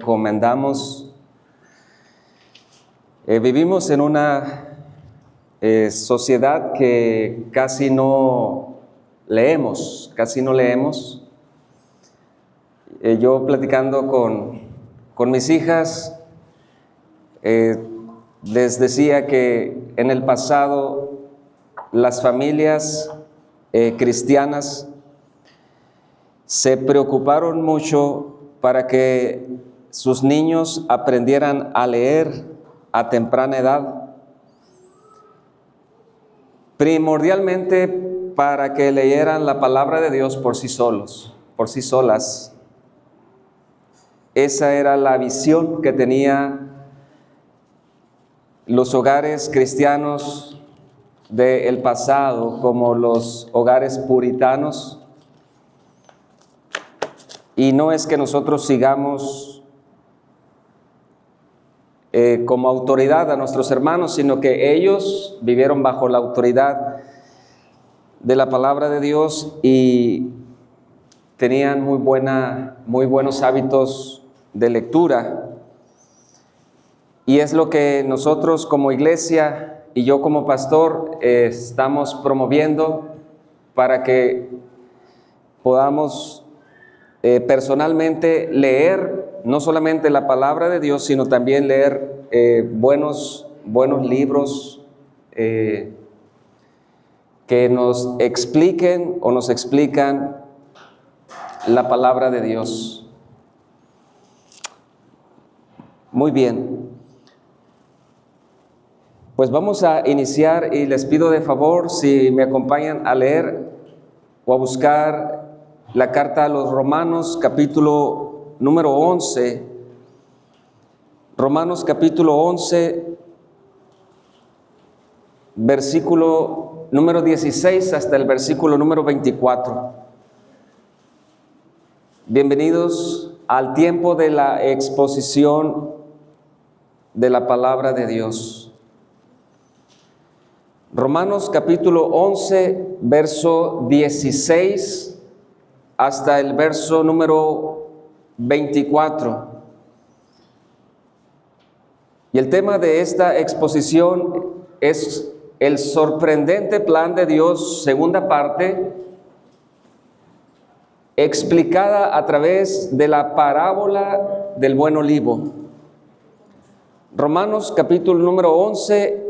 recomendamos. Vivimos en una sociedad que casi no leemos. Yo platicando con mis hijas, les decía que en el pasado las familias cristianas se preocuparon mucho para que sus niños aprendieran a leer a temprana edad, primordialmente para que leyeran la palabra de Dios por sí solas. Esa era la visión que tenían los hogares cristianos del pasado, como los hogares puritanos. Y no es que nosotros sigamos como autoridad a nuestros hermanos, sino que ellos vivieron bajo la autoridad de la palabra de Dios y tenían muy buenos hábitos de lectura. Y es lo que nosotros como iglesia y yo como pastor estamos promoviendo para que podamos personalmente leer no solamente la palabra de Dios, sino también leer buenos libros que nos expliquen o nos explican la palabra de Dios. Muy bien. Pues vamos a iniciar y les pido de favor si me acompañan a leer o a buscar la carta a los Romanos, capítulo número 11. Romanos capítulo 11, versículo número 16 hasta el versículo número 24. Bienvenidos al tiempo de la exposición de la palabra de Dios. Romanos capítulo 11, verso 16 hasta el verso número 24. Y el tema de esta exposición es el sorprendente plan de Dios, segunda parte, explicada a través de la parábola del buen olivo. Romanos capítulo número 11,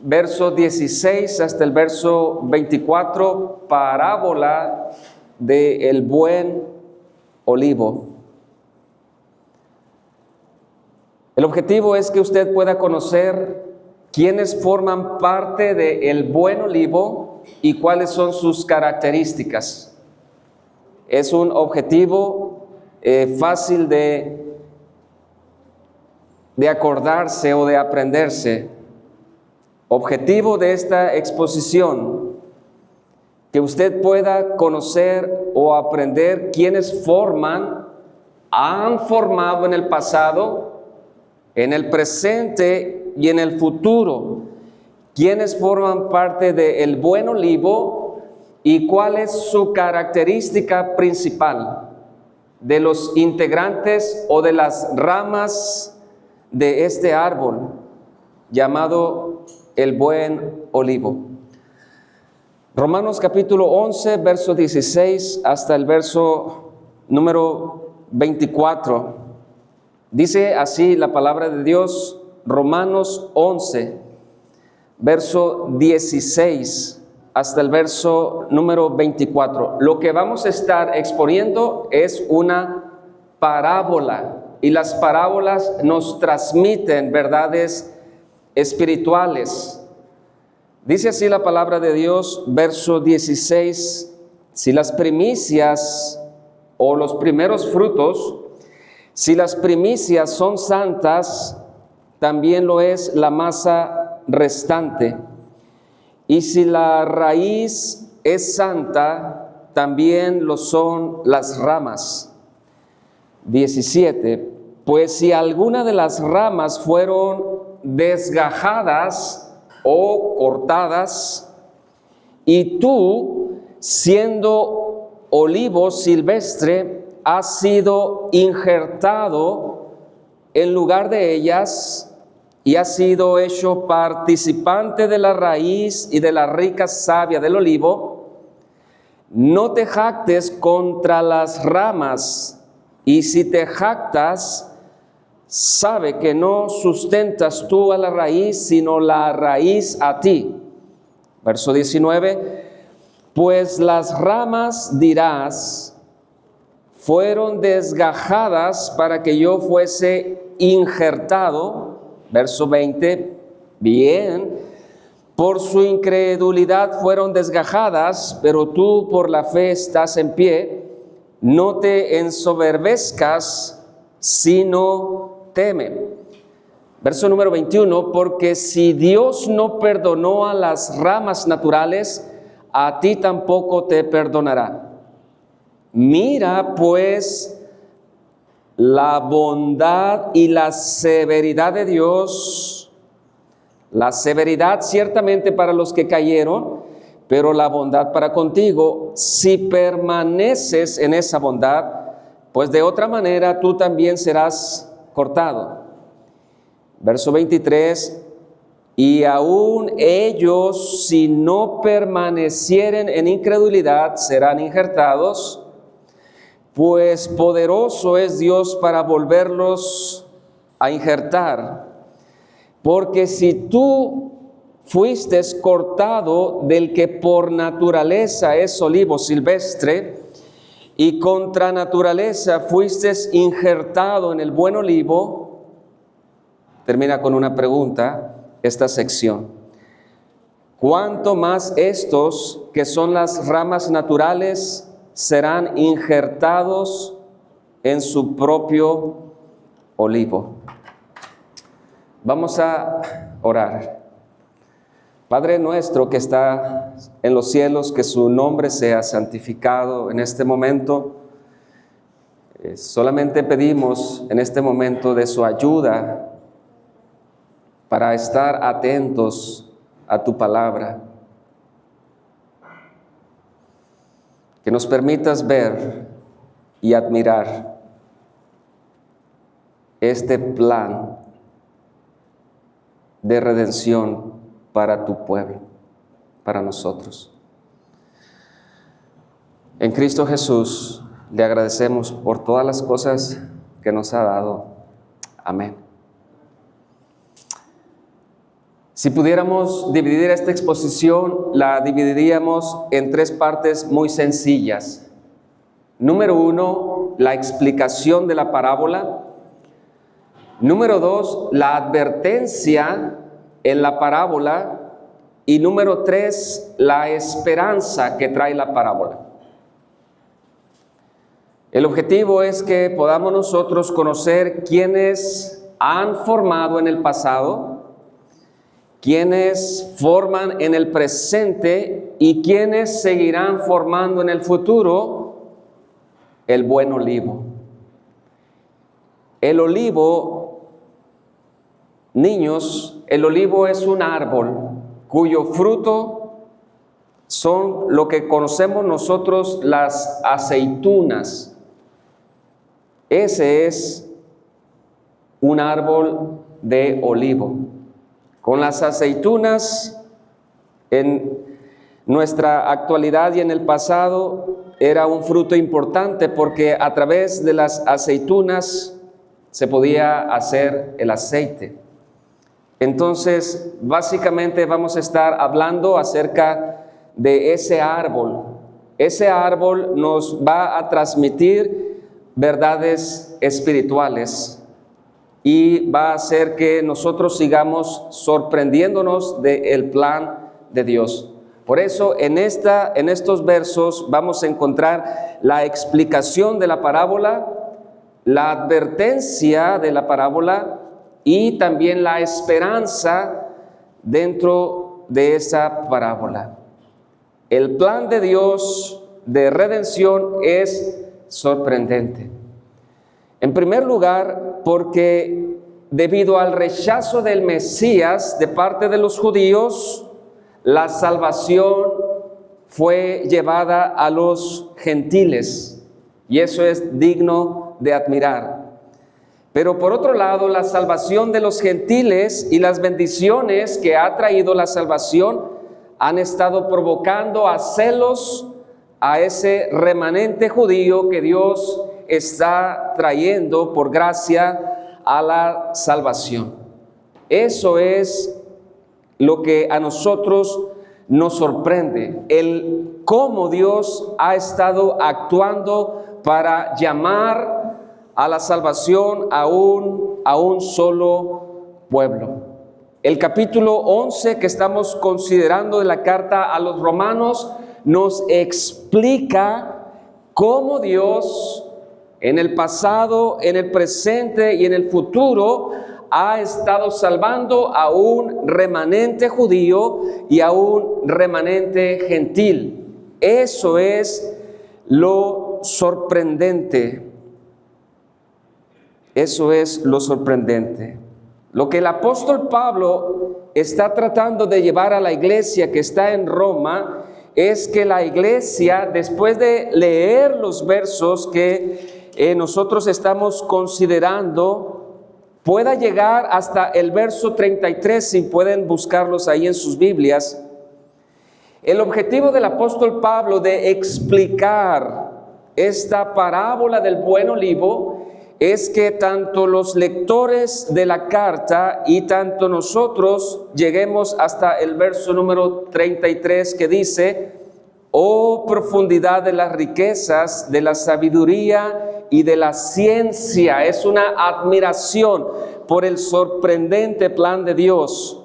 verso 16 hasta el verso 24, parábola del buen olivo. El objetivo es que usted pueda conocer quiénes forman parte del buen olivo y cuáles son sus características. Es un objetivo fácil de acordarse o de aprenderse. Objetivo de esta exposición, que usted pueda conocer o aprender quiénes han formado en el pasado, en el presente y en el futuro, quiénes forman parte del buen olivo y cuál es su característica principal de los integrantes o de las ramas de este árbol llamado el buen olivo. Romanos capítulo 11, verso 16 hasta el verso número 24. Dice así la palabra de Dios, Romanos 11, verso 16 hasta el verso número 24. Lo que vamos a estar exponiendo es una parábola, y las parábolas nos transmiten verdades espirituales. Dice así la palabra de Dios, verso 16, si las primicias o los primeros frutos, si las primicias son santas, también lo es la masa restante. Y si la raíz es santa, también lo son las ramas. 17, pues si alguna de las ramas fueron desgajadas o cortadas, y tú, siendo olivo silvestre, has sido injertado en lugar de ellas y has sido hecho participante de la raíz y de la rica savia del olivo, no te jactes contra las ramas, y si te jactas, sabe que no sustentas tú a la raíz, sino la raíz a ti. Verso 19, pues las ramas, dirás, fueron desgajadas para que yo fuese injertado. Verso 20, bien, por su incredulidad fueron desgajadas, pero tú por la fe estás en pie. No te ensoberbezcas, sino teme. Verso número 21, porque si Dios no perdonó a las ramas naturales, a ti tampoco te perdonará. Mira pues la bondad y la severidad de Dios, la severidad ciertamente para los que cayeron, pero la bondad para contigo, si permaneces en esa bondad, pues de otra manera tú también serás cortado. Verso 23, y aún ellos, si no permanecieren en incredulidad, serán injertados, pues poderoso es Dios para volverlos a injertar. Porque si tú fuiste cortado del que por naturaleza es olivo silvestre, y contra naturaleza fuiste injertado en el buen olivo, termina con una pregunta esta sección. ¿Cuánto más estos, que son las ramas naturales, serán injertados en su propio olivo? Vamos a orar. Padre nuestro que está en los cielos, que su nombre sea santificado en este momento. Solamente pedimos en este momento de su ayuda para estar atentos a tu palabra. Que nos permitas ver y admirar este plan de redención para tu pueblo, para nosotros. En Cristo Jesús le agradecemos por todas las cosas que nos ha dado. Amén. Si pudiéramos dividir esta exposición, la dividiríamos en tres partes muy sencillas. Número 1, la explicación de la parábola. Número 2, la advertencia en la parábola. Y número 3, la esperanza que trae la parábola. El objetivo es que podamos nosotros conocer quiénes han formado en el pasado, quienes forman en el presente y quienes seguirán formando en el futuro el buen olivo. El olivo, niños, el olivo es un árbol cuyo fruto son lo que conocemos nosotros las aceitunas. Ese es un árbol de olivo. Con las aceitunas, en nuestra actualidad y en el pasado, era un fruto importante porque a través de las aceitunas se podía hacer el aceite. Entonces, básicamente vamos a estar hablando acerca de ese árbol. Ese árbol nos va a transmitir verdades espirituales y va a hacer que nosotros sigamos sorprendiéndonos del plan de Dios. Por eso en estos versos vamos a encontrar la explicación de la parábola, la advertencia de la parábola y también la esperanza dentro de esa parábola. El plan de Dios de redención es sorprendente. En primer lugar, porque debido al rechazo del Mesías de parte de los judíos, la salvación fue llevada a los gentiles, y eso es digno de admirar. Pero por otro lado, la salvación de los gentiles y las bendiciones que ha traído la salvación han estado provocando a celos a ese remanente judío que Dios está trayendo por gracia a la salvación. Eso es lo que a nosotros nos sorprende, el cómo Dios ha estado actuando para llamar a la salvación a un solo pueblo. El capítulo 11 que estamos considerando de la carta a los romanos nos explica cómo Dios en el pasado, en el presente y en el futuro ha estado salvando a un remanente judío y a un remanente gentil. Eso es lo sorprendente. Eso es lo sorprendente. Lo que el apóstol Pablo está tratando de llevar a la iglesia que está en Roma es que la iglesia, después de leer los versos que nosotros estamos considerando, pueda llegar hasta el verso 33, si pueden buscarlos ahí en sus Biblias. El objetivo del apóstol Pablo de explicar esta parábola del buen olivo es que tanto los lectores de la carta y tanto nosotros lleguemos hasta el verso número 33 que dice: oh profundidad de las riquezas, de la sabiduría y de la ciencia. Es una admiración por el sorprendente plan de Dios.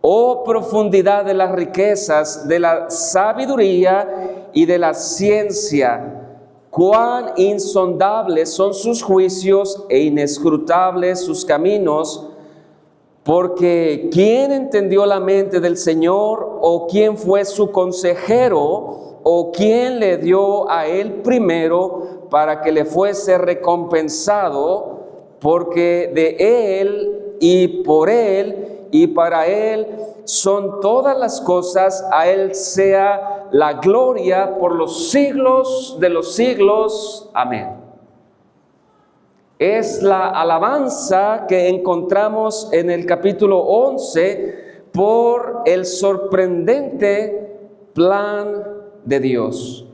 Oh profundidad de las riquezas, de la sabiduría y de la ciencia. Cuán insondables son sus juicios e inescrutables sus caminos, porque ¿quién entendió la mente del Señor? ¿O quién fue su consejero? ¿O quién le dio a él primero para que le fuese recompensado? Porque de él y por él y para él son todas las cosas, a él sea la gloria por los siglos de los siglos. Amén. Es la alabanza que encontramos en el capítulo 11 por el sorprendente plan de Dios.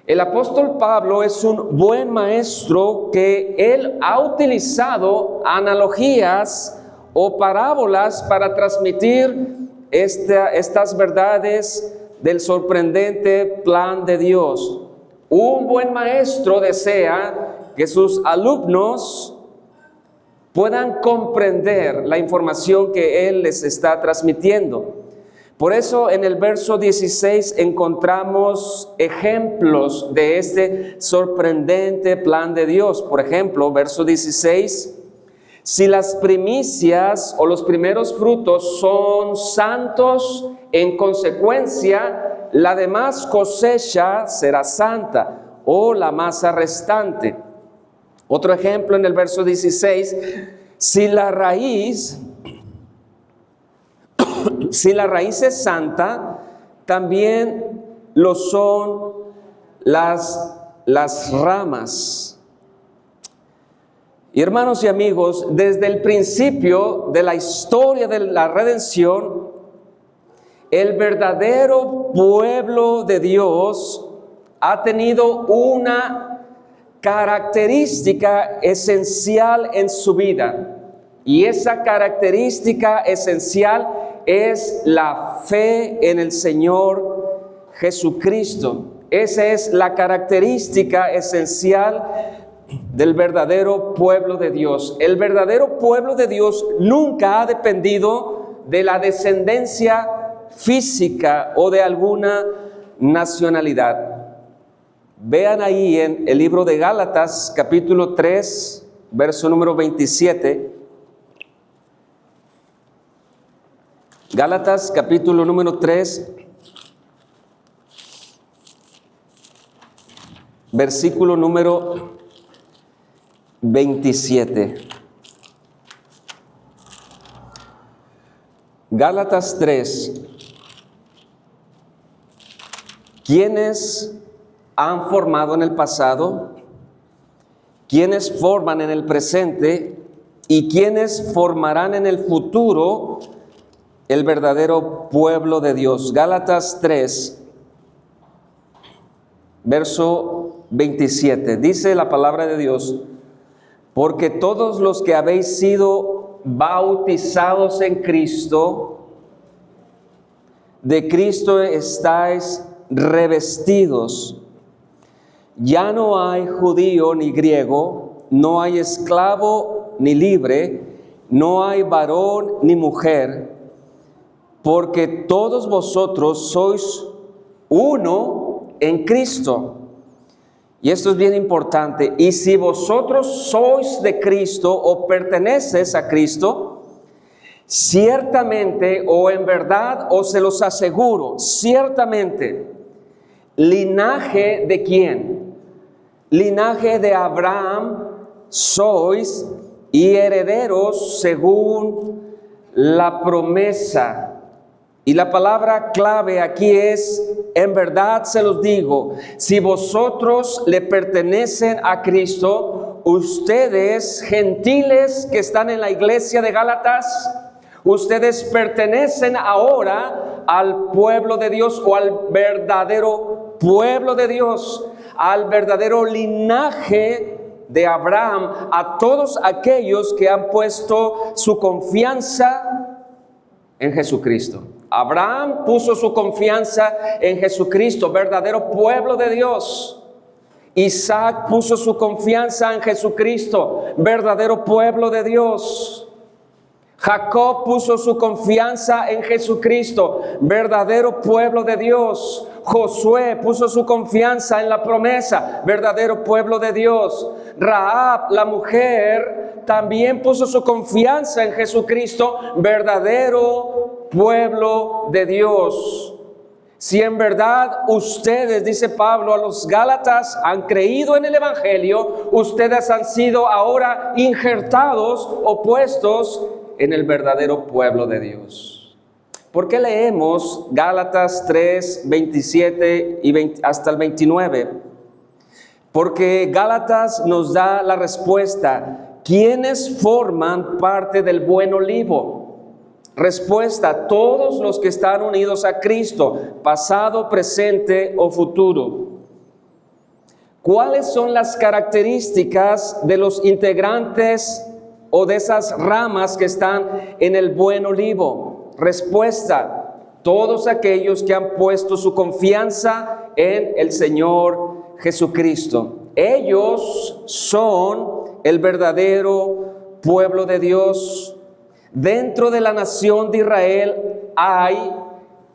El apóstol Pablo es un buen maestro que él ha utilizado analogías o parábolas para transmitir estas verdades del sorprendente plan de Dios. Un buen maestro desea que sus alumnos puedan comprender la información que él les está transmitiendo. Por eso en el verso 16 encontramos ejemplos de este sorprendente plan de Dios. Por ejemplo, verso 16: si las primicias o los primeros frutos son santos, en consecuencia, la demás cosecha será santa, o la masa restante. Otro ejemplo en el verso 16, si la raíz es santa, también lo son las ramas. Y hermanos y amigos, desde el principio de la historia de la redención, el verdadero pueblo de Dios ha tenido una característica esencial en su vida. Y esa característica esencial es la fe en el Señor Jesucristo. Esa es la característica esencial del verdadero pueblo de Dios. El verdadero pueblo de Dios nunca ha dependido de la descendencia física o de alguna nacionalidad. Vean ahí en el libro de Gálatas, capítulo 3, verso número 27. Gálatas, capítulo número 3, versículo número 27. Gálatas 3. ¿Quiénes han formado en el pasado? ¿Quiénes forman en el presente? y quienes formarán en el futuro el verdadero pueblo de Dios. Gálatas 3, verso 27. Dice la palabra de Dios: porque todos los que habéis sido bautizados en Cristo, de Cristo estáis revestidos. Ya no hay judío ni griego, no hay esclavo ni libre, no hay varón ni mujer, porque todos vosotros sois uno en Cristo. Y esto es bien importante. Y si vosotros sois de Cristo o perteneces a Cristo, ciertamente o en verdad os se los aseguro, ciertamente, ¿linaje de quién? Linaje de Abraham sois y herederos según la promesa. Y la palabra clave aquí es: en verdad se los digo, si vosotros le pertenecen a Cristo, ustedes gentiles que están en la iglesia de Gálatas, ustedes pertenecen ahora al pueblo de Dios, o al verdadero pueblo de Dios, al verdadero linaje de Abraham, a todos aquellos que han puesto su confianza en Jesucristo. Abraham puso su confianza en Jesucristo, verdadero pueblo de Dios. Isaac puso su confianza en Jesucristo, verdadero pueblo de Dios. Jacob puso su confianza en Jesucristo, verdadero pueblo de Dios. Josué puso su confianza en la promesa, verdadero pueblo de Dios. Rahab, la mujer, también puso su confianza en Jesucristo, verdadero pueblo de Dios. Si en verdad ustedes, dice Pablo a los Gálatas, han creído en el Evangelio, ustedes han sido ahora injertados o puestos en el verdadero pueblo de Dios. ¿Por qué leemos Gálatas 3, 27 y hasta el 29? Porque Gálatas nos da la respuesta: ¿quiénes forman parte del buen olivo? Respuesta: todos los que están unidos a Cristo, pasado, presente o futuro. ¿Cuáles son las características de los integrantes o de esas ramas que están en el buen olivo? Respuesta: todos aquellos que han puesto su confianza en el Señor Jesucristo. Ellos son el verdadero pueblo de Dios. Dentro de la nación de Israel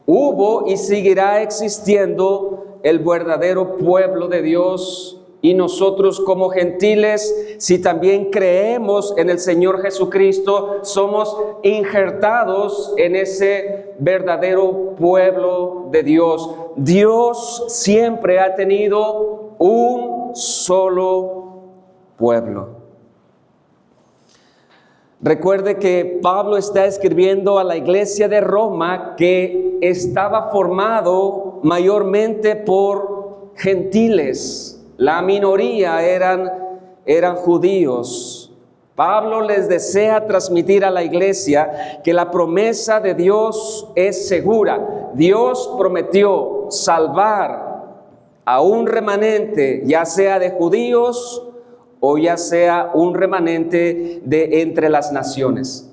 hubo y seguirá existiendo el verdadero pueblo de Dios. Y nosotros como gentiles, si también creemos en el Señor Jesucristo, somos injertados en ese verdadero pueblo de Dios. Dios siempre ha tenido un solo pueblo. Recuerde que Pablo está escribiendo a la iglesia de Roma, que estaba formado mayormente por gentiles. La minoría eran judíos. Pablo les desea transmitir a la iglesia que la promesa de Dios es segura. Dios prometió salvar a un remanente, ya sea de judíos o ya sea un remanente de entre las naciones.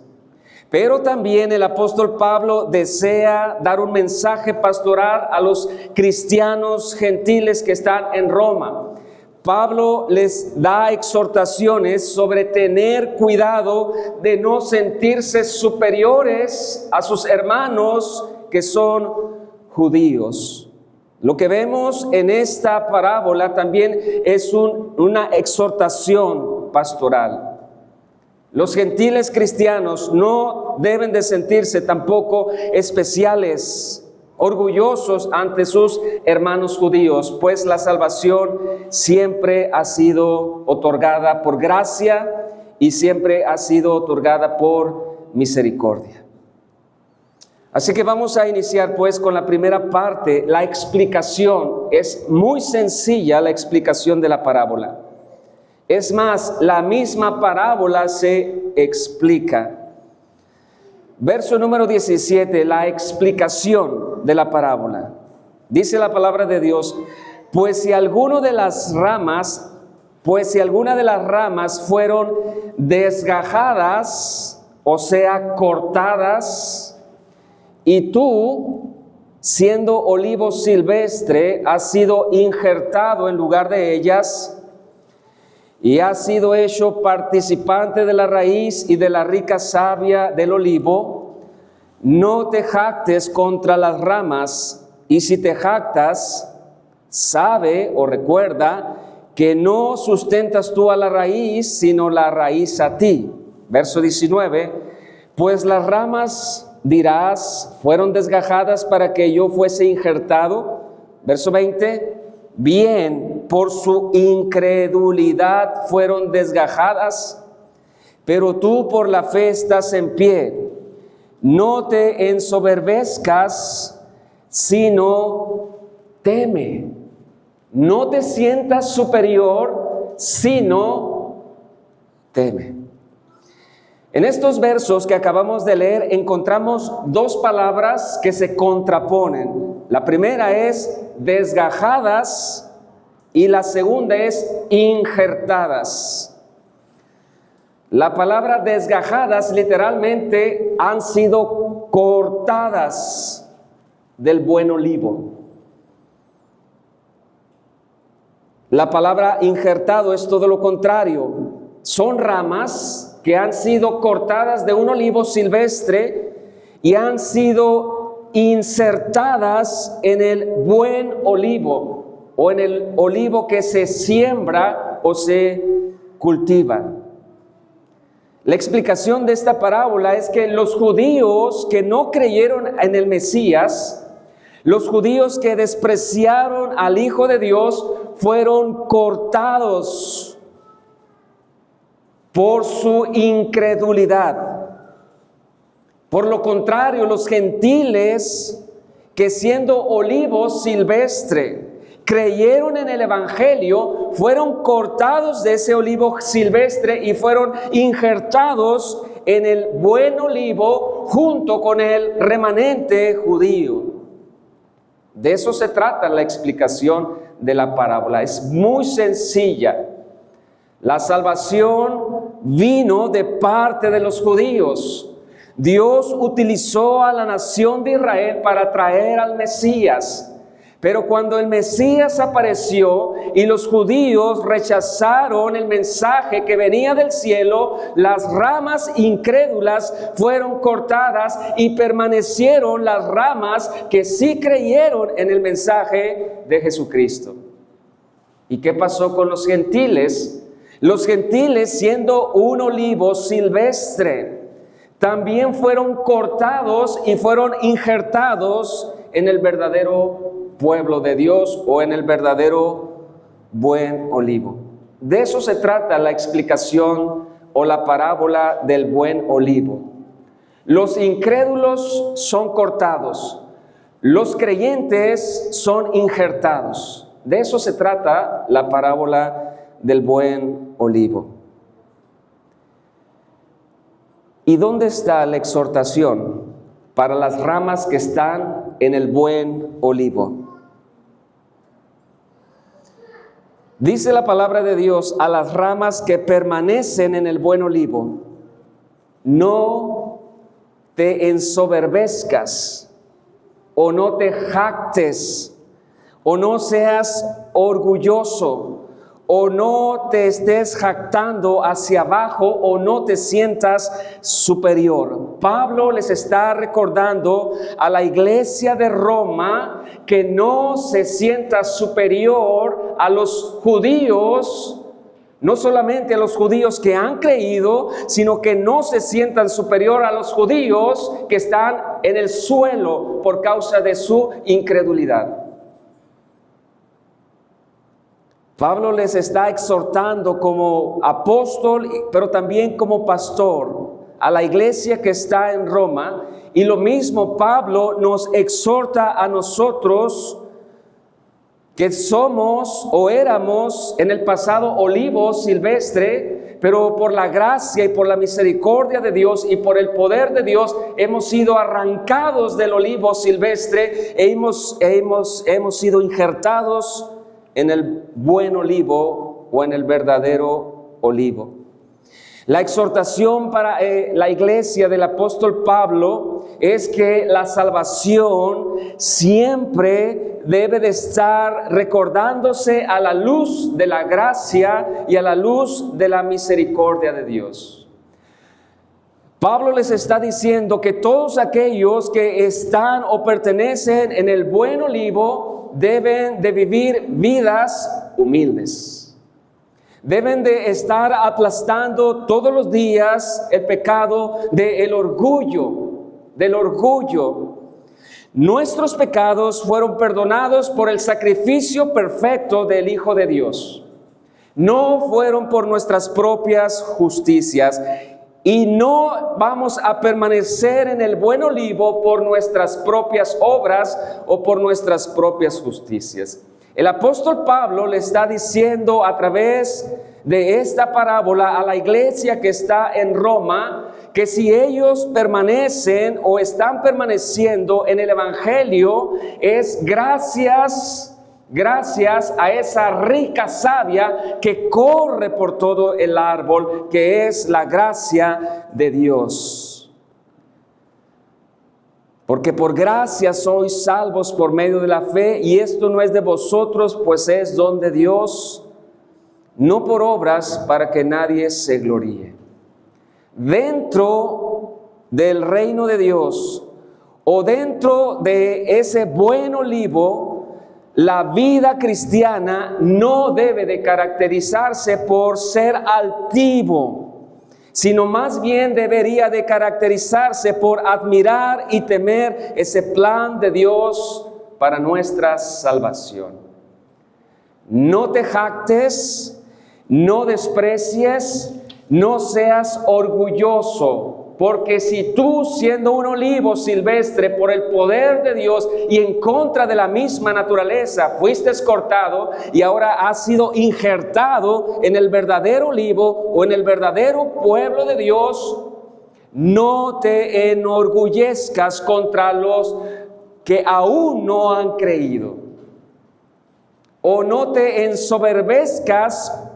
Pero también el apóstol Pablo desea dar un mensaje pastoral a los cristianos gentiles que están en Roma. Pablo les da exhortaciones sobre tener cuidado de no sentirse superiores a sus hermanos que son judíos. Lo que vemos en esta parábola también es una exhortación pastoral. Los gentiles cristianos no deben de sentirse tampoco especiales, orgullosos ante sus hermanos judíos, pues la salvación siempre ha sido otorgada por gracia y siempre ha sido otorgada por misericordia. Así que vamos a iniciar pues con la primera parte, la explicación. Es muy sencilla la explicación de la parábola. Es más, la misma parábola se explica. Verso número 17, la explicación de la parábola. Dice la palabra de Dios, pues si alguna de las ramas fueron desgajadas, o sea, cortadas, y tú, siendo olivo silvestre, has sido injertado en lugar de ellas, y has sido hecho participante de la raíz y de la rica savia del olivo, no te jactes contra las ramas, y si te jactas, sabe o recuerda que no sustentas tú a la raíz, sino la raíz a ti. Verso 19, pues las ramas, dirás, fueron desgajadas para que yo fuese injertado. Verso 20, bien, por su incredulidad fueron desgajadas, pero tú por la fe estás en pie. No te ensoberbezcas, sino teme. No te sientas superior, sino teme. En estos versos que acabamos de leer encontramos dos palabras que se contraponen. La primera es desgajadas y la segunda es injertadas. La palabra desgajadas literalmente han sido cortadas del buen olivo. La palabra injertado es todo lo contrario. Son ramas que han sido cortadas de un olivo silvestre y han sido insertadas en el buen olivo o en el olivo que se siembra o se cultiva. La explicación de esta parábola es que los judíos que no creyeron en el Mesías, los judíos que despreciaron al Hijo de Dios, fueron cortados por su incredulidad. Por lo contrario, los gentiles que siendo olivo silvestre creyeron en el Evangelio, fueron cortados de ese olivo silvestre y fueron injertados en el buen olivo junto con el remanente judío. De eso se trata la explicación de la parábola. Es muy sencilla. La salvación vino de parte de los judíos. Dios utilizó a la nación de Israel para traer al Mesías. Pero cuando el Mesías apareció y los judíos rechazaron el mensaje que venía del cielo, las ramas incrédulas fueron cortadas y permanecieron las ramas que sí creyeron en el mensaje de Jesucristo. ¿Y qué pasó con los gentiles? Los gentiles, siendo un olivo silvestre, también fueron cortados y fueron injertados en el verdadero pueblo de Dios o en el verdadero buen olivo. De eso se trata la explicación o la parábola del buen olivo. Los incrédulos son cortados, los creyentes son injertados. De eso se trata la parábola del buen olivo. ¿Y dónde está la exhortación para las ramas que están en el buen olivo? Dice la palabra de Dios a las ramas que permanecen en el buen olivo: no te ensoberbezcas, o no te jactes, o no seas orgulloso, o no te estés jactando hacia abajo, o no te sientas superior. Pablo les está recordando a la iglesia de Roma que no se sienta superior a los judíos, no solamente a los judíos que han creído, sino que no se sientan superior a los judíos que están en el suelo por causa de su incredulidad. Pablo les está exhortando como apóstol, pero también como pastor a la iglesia que está en Roma, y lo mismo Pablo nos exhorta a nosotros que somos o éramos en el pasado olivo silvestre, pero por la gracia y por la misericordia de Dios y por el poder de Dios hemos sido arrancados del olivo silvestre e hemos sido injertados en el buen olivo o en el verdadero olivo. La exhortación para la iglesia del apóstol Pablo es que la salvación siempre debe de estar recordándose a la luz de la gracia y a la luz de la misericordia de Dios. Pablo les está diciendo que todos aquellos que están o pertenecen en el buen olivo deben de vivir vidas humildes. Deben de estar aplastando todos los días el pecado del orgullo. Nuestros pecados fueron perdonados por el sacrificio perfecto del Hijo de Dios. No fueron por nuestras propias justicias. Y no vamos a permanecer en el buen olivo por nuestras propias obras o por nuestras propias justicias. El apóstol Pablo le está diciendo a través de esta parábola a la iglesia que está en Roma, que si ellos permanecen o están permaneciendo en el evangelio, es gracias a esa rica savia que corre por todo el árbol, que es la gracia de Dios. Porque por gracia sois salvos por medio de la fe, y esto no es de vosotros, pues es don de Dios, no por obras, para que nadie se gloríe. Dentro del reino de Dios, o dentro de ese buen olivo, la vida cristiana no debe de caracterizarse por ser altivo, sino más bien debería de caracterizarse por admirar y temer ese plan de Dios para nuestra salvación. No te jactes, no desprecies, no seas orgulloso, porque si tú, siendo un olivo silvestre por el poder de Dios y en contra de la misma naturaleza, fuiste cortado y ahora has sido injertado en el verdadero olivo o en el verdadero pueblo de Dios, no te enorgullezcas contra los que aún no han creído, o no te ensoberbezcas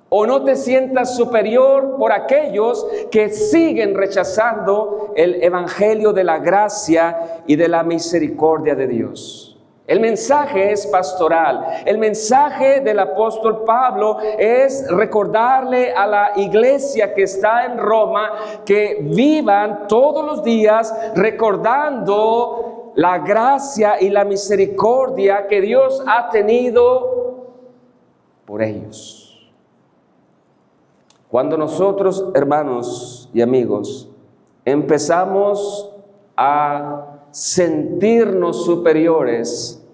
o no te sientas superior por aquellos que siguen rechazando el evangelio de la gracia y de la misericordia de Dios. El mensaje es pastoral. El mensaje del apóstol Pablo es recordarle a la iglesia que está en Roma que vivan todos los días recordando la gracia y la misericordia que Dios ha tenido por ellos. Cuando nosotros, hermanos y amigos, empezamos a sentirnos superiores,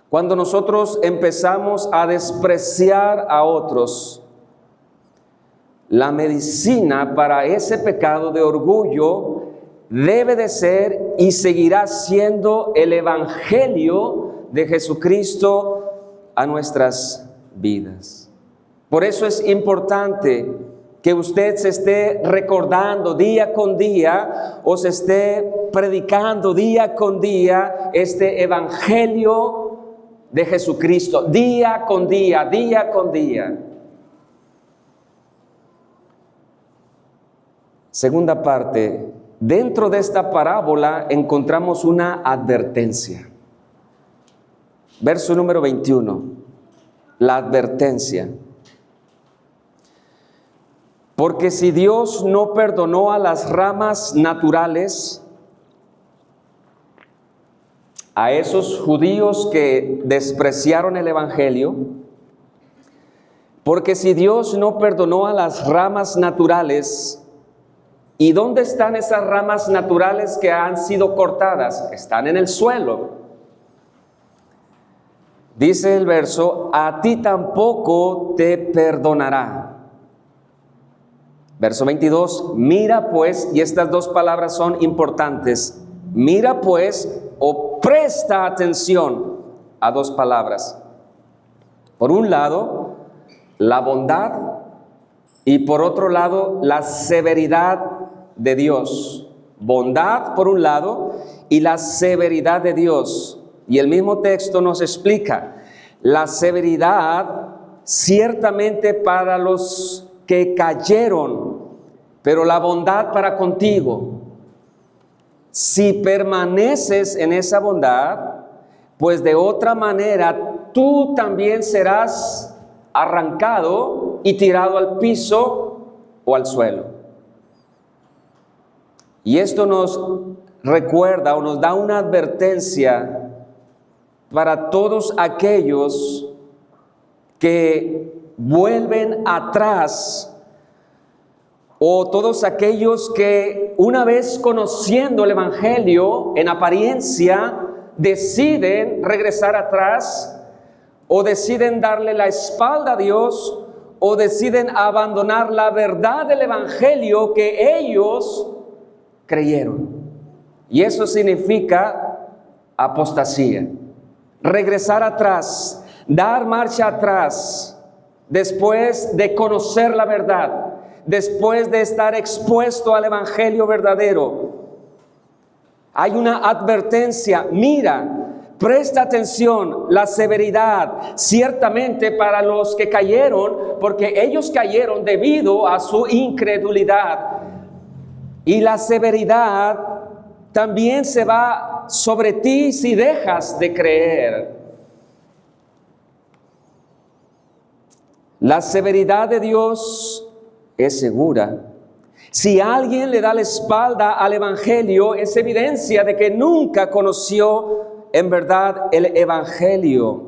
cuando nosotros empezamos a despreciar a otros, la medicina para ese pecado de orgullo debe de ser y seguirá siendo el evangelio de Jesucristo a nuestras vidas. Por eso es importante que usted se esté recordando día con día o se esté predicando día con día este evangelio de Jesucristo, día con día, día con día. Segunda parte, dentro de esta parábola encontramos una advertencia. Verso número 21, la advertencia. Porque si Dios no perdonó a las ramas naturales, a esos judíos que despreciaron el evangelio, porque si Dios no perdonó a las ramas naturales, ¿y dónde están esas ramas naturales que han sido cortadas? Están en el suelo. Dice el verso, a ti tampoco te perdonará. Verso 22, mira pues, y estas dos palabras son importantes, mira pues o presta atención a dos palabras. Por un lado, la bondad y por otro lado, la severidad de Dios. Bondad por un lado y la severidad de Dios. Y el mismo texto nos explica la severidad ciertamente para los que cayeron, pero la bondad para contigo. Si permaneces en esa bondad, pues de otra manera tú también serás arrancado y tirado al piso o al suelo. Y esto nos recuerda o nos da una advertencia para todos aquellos que vuelven atrás, o todos aquellos que una vez conociendo el Evangelio en apariencia deciden regresar atrás, o deciden darle la espalda a Dios, o deciden abandonar la verdad del Evangelio que ellos creyeron. Y eso significa apostasía, regresar atrás, dar marcha atrás, después de conocer la verdad, después de estar expuesto al Evangelio verdadero. Hay una advertencia: mira, presta atención, la severidad ciertamente para los que cayeron, porque ellos cayeron debido a su incredulidad. Y la severidad también se va sobre ti si dejas de creer. La severidad de Dios es segura. Si alguien le da la espalda al Evangelio, es evidencia de que nunca conoció en verdad el Evangelio.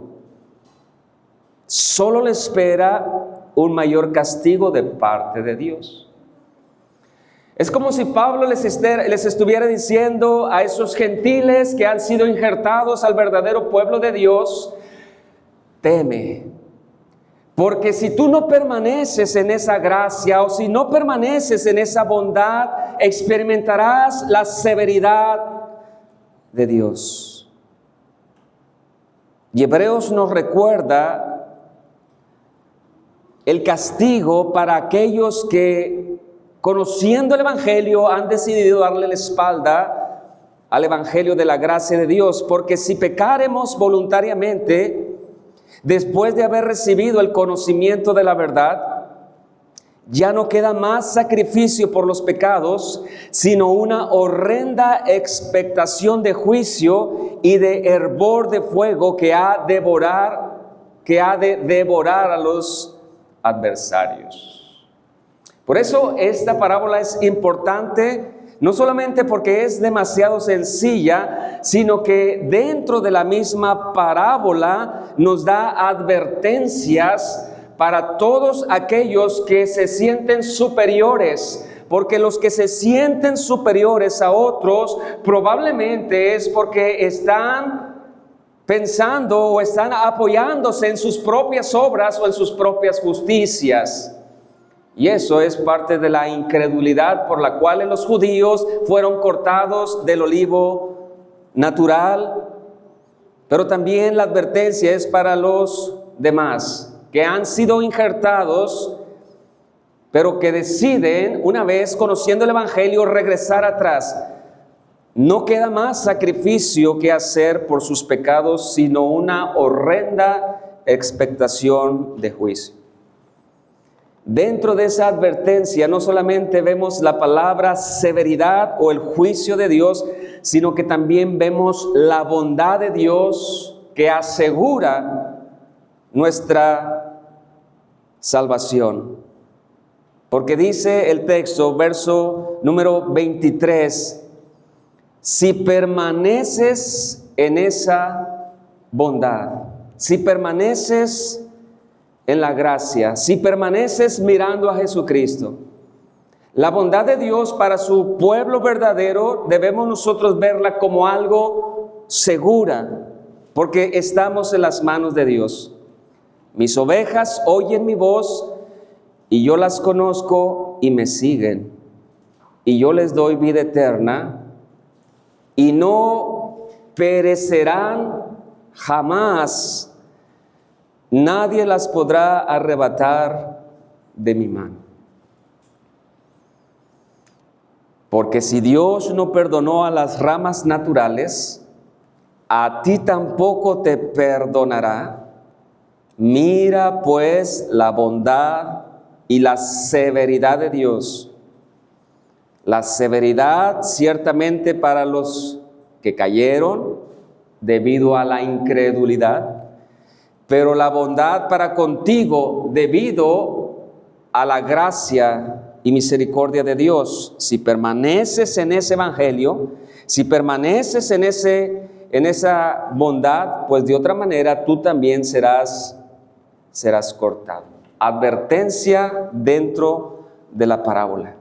Solo le espera un mayor castigo de parte de Dios. Es como si Pablo les estuviera diciendo a esos gentiles que han sido injertados al verdadero pueblo de Dios: teme, porque si tú no permaneces en esa gracia, o si no permaneces en esa bondad, experimentarás la severidad de Dios. Y Hebreos nos recuerda el castigo para aquellos que, conociendo el Evangelio, han decidido darle la espalda al Evangelio de la gracia de Dios. Porque si pecaremos voluntariamente, después de haber recibido el conocimiento de la verdad, ya no queda más sacrificio por los pecados, sino una horrenda expectación de juicio y de hervor de fuego que ha de devorar a los adversarios. Por eso esta parábola es importante, no solamente porque es demasiado sencilla, sino que dentro de la misma parábola nos da advertencias para todos aquellos que se sienten superiores, porque los que se sienten superiores a otros probablemente es porque están pensando o están apoyándose en sus propias obras o en sus propias justicias. Y eso es parte de la incredulidad por la cual los judíos fueron cortados del olivo natural. Pero también la advertencia es para los demás que han sido injertados, pero que deciden, una vez conociendo el Evangelio, regresar atrás. No queda más sacrificio que hacer por sus pecados, sino una horrenda expectación de juicio. Dentro de esa advertencia no solamente vemos la palabra severidad o el juicio de Dios, sino que también vemos la bondad de Dios que asegura nuestra salvación. Porque dice el texto, verso número 23, si permaneces en esa bondad, si permaneces en la gracia, si permaneces mirando a Jesucristo, la bondad de Dios para su pueblo verdadero, debemos nosotros verla como algo segura, porque estamos en las manos de Dios. Mis ovejas oyen mi voz, y yo las conozco y me siguen, y yo les doy vida eterna, y no perecerán jamás nadie las podrá arrebatar de mi mano. Porque si Dios no perdonó a las ramas naturales, a ti tampoco te perdonará. Mira pues la bondad y la severidad de Dios. La severidad ciertamente para los que cayeron debido a la incredulidad, pero la bondad para contigo debido a la gracia y misericordia de Dios. Si permaneces en ese evangelio, si permaneces en esa bondad, pues de otra manera tú también serás cortado. Advertencia dentro de la parábola.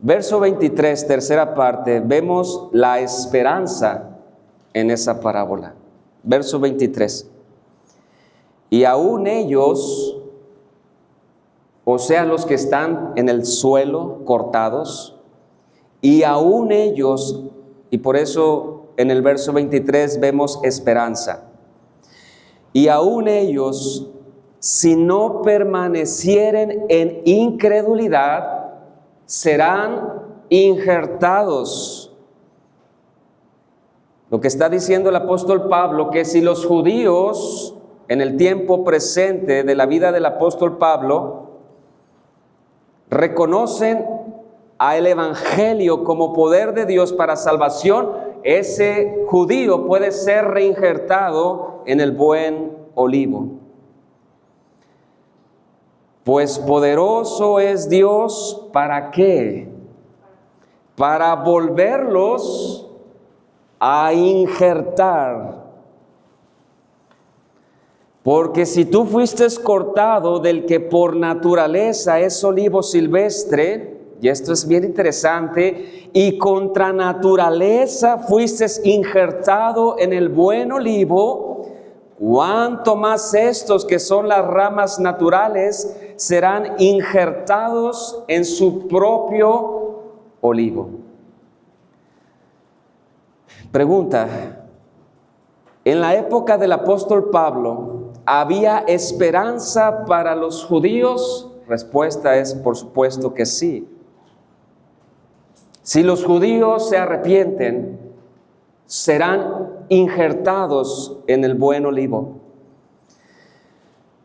Verso 23, tercera parte, vemos la esperanza en esa parábola. Verso 23. Y aún ellos, o sea, los que están en el suelo cortados, y aún ellos, y por eso en el verso 23 vemos esperanza. Y aún ellos, si no permanecieren en incredulidad, serán injertados. Lo que está diciendo el apóstol Pablo, que si los judíos en el tiempo presente de la vida del apóstol Pablo reconocen al evangelio como poder de Dios para salvación, ese judío puede ser reinjertado en el buen olivo. Pues poderoso es Dios, ¿para qué? Para volverlos a injertar. Porque si tú fuiste cortado del que por naturaleza es olivo silvestre, y esto es bien interesante, y contra naturaleza fuiste injertado en el buen olivo, cuánto más estos que son las ramas naturales serán injertados en su propio olivo. Pregunta: en la época del apóstol Pablo, ¿había esperanza para los judíos? Respuesta es por supuesto que sí. Si los judíos se arrepienten, serán injertados en el buen olivo.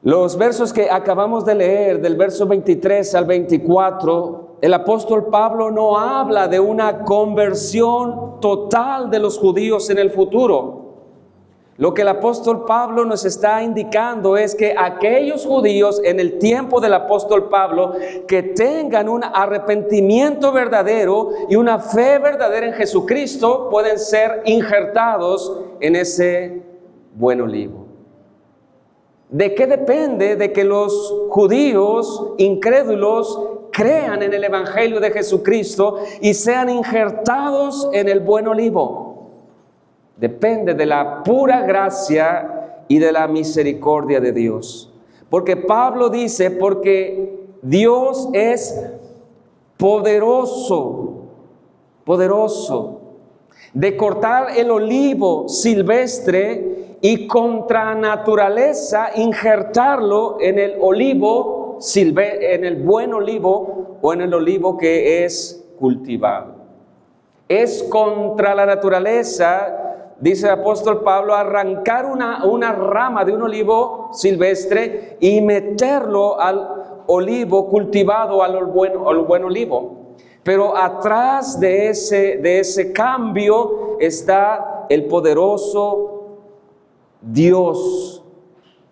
Los versos que acabamos de leer, del verso 23 al 24, el apóstol Pablo no habla de una conversión total de los judíos en el futuro. Lo que el apóstol Pablo nos está indicando es que aquellos judíos en el tiempo del apóstol Pablo que tengan un arrepentimiento verdadero y una fe verdadera en Jesucristo pueden ser injertados en ese buen olivo. ¿De qué depende de que los judíos incrédulos crean en el evangelio de Jesucristo y sean injertados en el buen olivo? Depende de la pura gracia y de la misericordia de Dios. Porque Pablo dice, porque Dios es poderoso de cortar el olivo silvestre y contra naturaleza injertarlo en el olivo en el buen olivo o en el olivo que es cultivado. Es contra la naturaleza, dice el apóstol Pablo, arrancar una rama de un olivo silvestre y meterlo al olivo cultivado, al buen olivo. Pero atrás de ese cambio está el poderoso Dios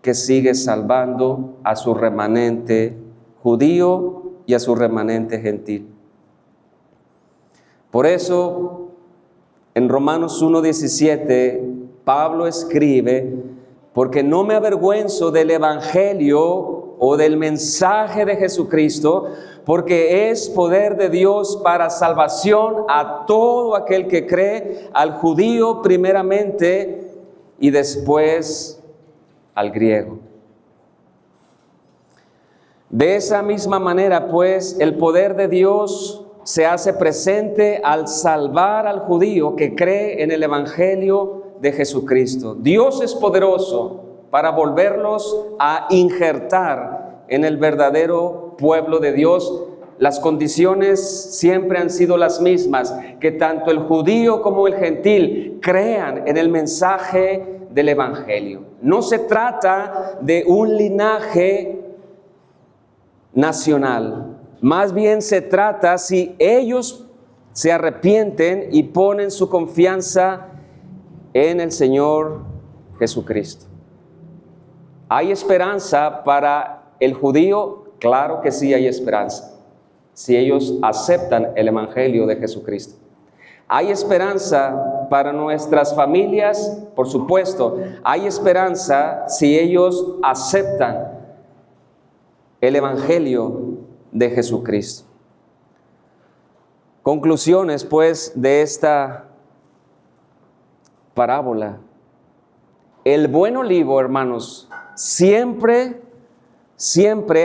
que sigue salvando a su remanente judío y a su remanente gentil. Por eso, en Romanos 1:17, Pablo escribe: porque no me avergüenzo del evangelio o del mensaje de Jesucristo, porque es poder de Dios para salvación a todo aquel que cree, al judío primeramente y después al griego. De esa misma manera, pues, el poder de Dios se hace presente al salvar al judío que cree en el evangelio de Jesucristo. Dios es poderoso para volverlos a injertar en el verdadero pueblo de Dios. Las condiciones siempre han sido las mismas, que tanto el judío como el gentil crean en el mensaje del Evangelio. No se trata de un linaje nacional, más bien se trata si ellos se arrepienten y ponen su confianza en el Señor Jesucristo. ¿Hay esperanza para el judío? Claro que sí hay esperanza, si ellos aceptan el Evangelio de Jesucristo. ¿Hay esperanza para nuestras familias? Por supuesto. ¿Hay esperanza si ellos aceptan el Evangelio de Jesucristo? Conclusiones, pues, de esta parábola. El buen olivo, hermanos, siempre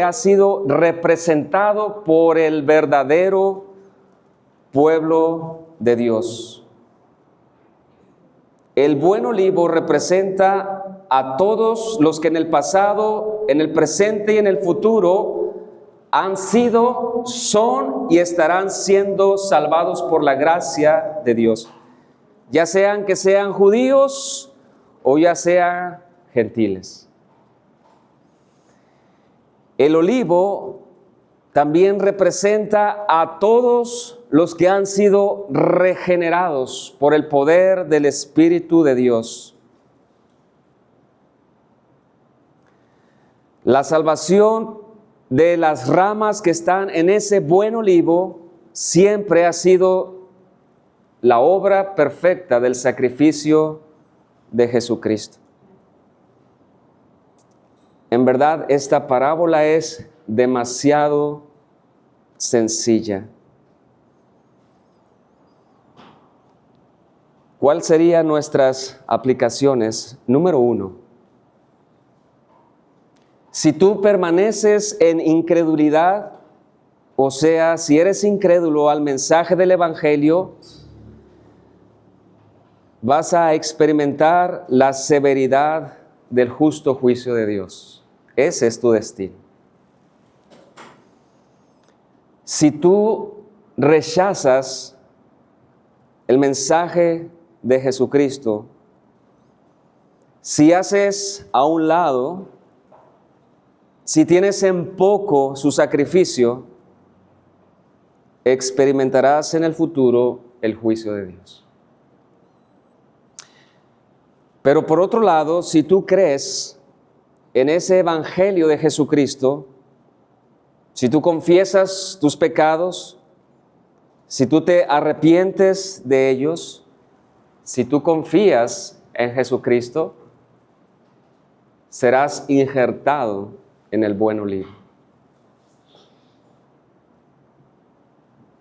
ha sido representado por el verdadero pueblo de Dios. El buen olivo representa a todos los que en el pasado, en el presente y en el futuro han sido, son y estarán siendo salvados por la gracia de Dios. Ya sean que sean judíos o ya sean gentiles. El olivo también representa a todos los que han sido regenerados por el poder del Espíritu de Dios. La salvación de las ramas que están en ese buen olivo siempre ha sido la obra perfecta del sacrificio de Jesucristo. En verdad, esta parábola es demasiado sencilla. ¿Cuáles serían nuestras aplicaciones? Número 1. Si tú permaneces en incredulidad, o sea, si eres incrédulo al mensaje del Evangelio, vas a experimentar la severidad del justo juicio de Dios. Ese es tu destino. Si tú rechazas el mensaje de Jesucristo, si haces a un lado, si tienes en poco su sacrificio, experimentarás en el futuro el juicio de Dios. Pero por otro lado, si tú crees en ese Evangelio de Jesucristo, si tú confiesas tus pecados, si tú te arrepientes de ellos, si tú confías en Jesucristo, serás injertado en el buen olivo.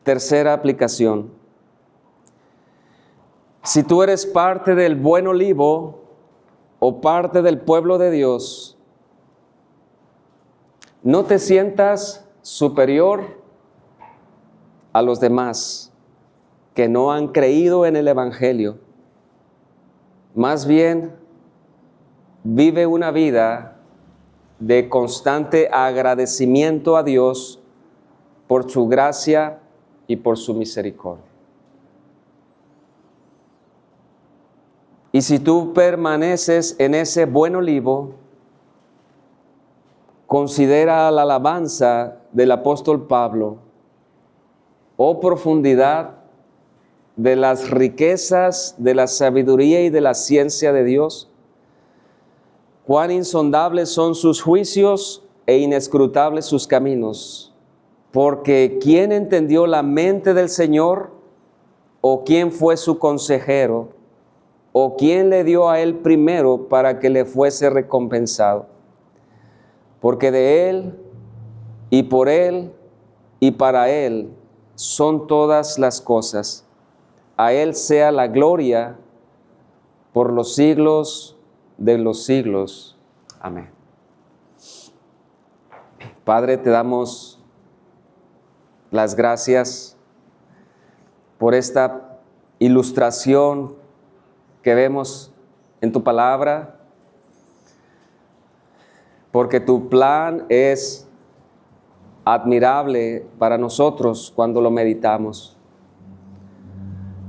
Tercera aplicación. Si tú eres parte del buen olivo o parte del pueblo de Dios, no te sientas superior a los demás que no han creído en el Evangelio. Más bien, vive una vida de constante agradecimiento a Dios por su gracia y por su misericordia. Y si tú permaneces en ese buen olivo, considera la alabanza del apóstol Pablo: oh profundidad de las riquezas, de la sabiduría y de la ciencia de Dios, cuán insondables son sus juicios e inescrutables sus caminos. Porque ¿quién entendió la mente del Señor? ¿O quién fue su consejero? ¿O quién le dio a él primero para que le fuese recompensado? Porque de él, y por él, y para él son todas las cosas. A él sea la gloria por los siglos de los siglos. Amén. Padre, te damos las gracias por esta ilustración que vemos en tu palabra, porque tu plan es admirable para nosotros cuando lo meditamos.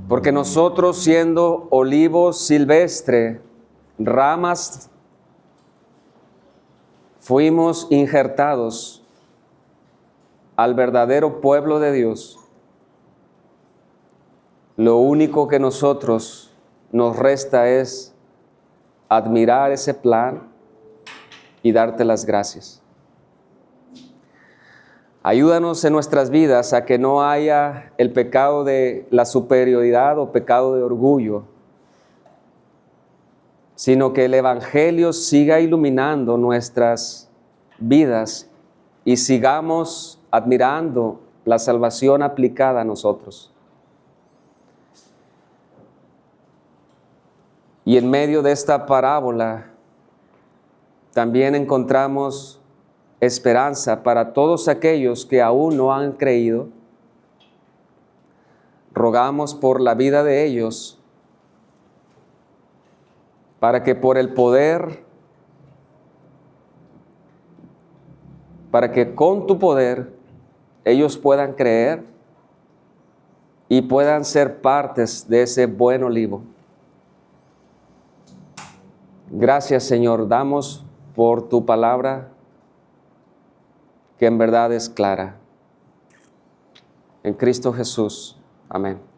Porque nosotros, siendo olivo silvestre, ramas, fuimos injertados al verdadero pueblo de Dios. Lo único que nosotros nos resta es admirar ese plan y darte las gracias. Ayúdanos en nuestras vidas a que no haya el pecado de la superioridad o pecado de orgullo, sino que el Evangelio siga iluminando nuestras vidas y sigamos admirando la salvación aplicada a nosotros. Y en medio de esta parábola también encontramos esperanza para todos aquellos que aún no han creído. Rogamos por la vida de ellos, para que por el poder, para que con tu poder ellos puedan creer y puedan ser partes de ese buen olivo. Gracias, Señor, damos por tu palabra, que en verdad es clara. En Cristo Jesús. Amén.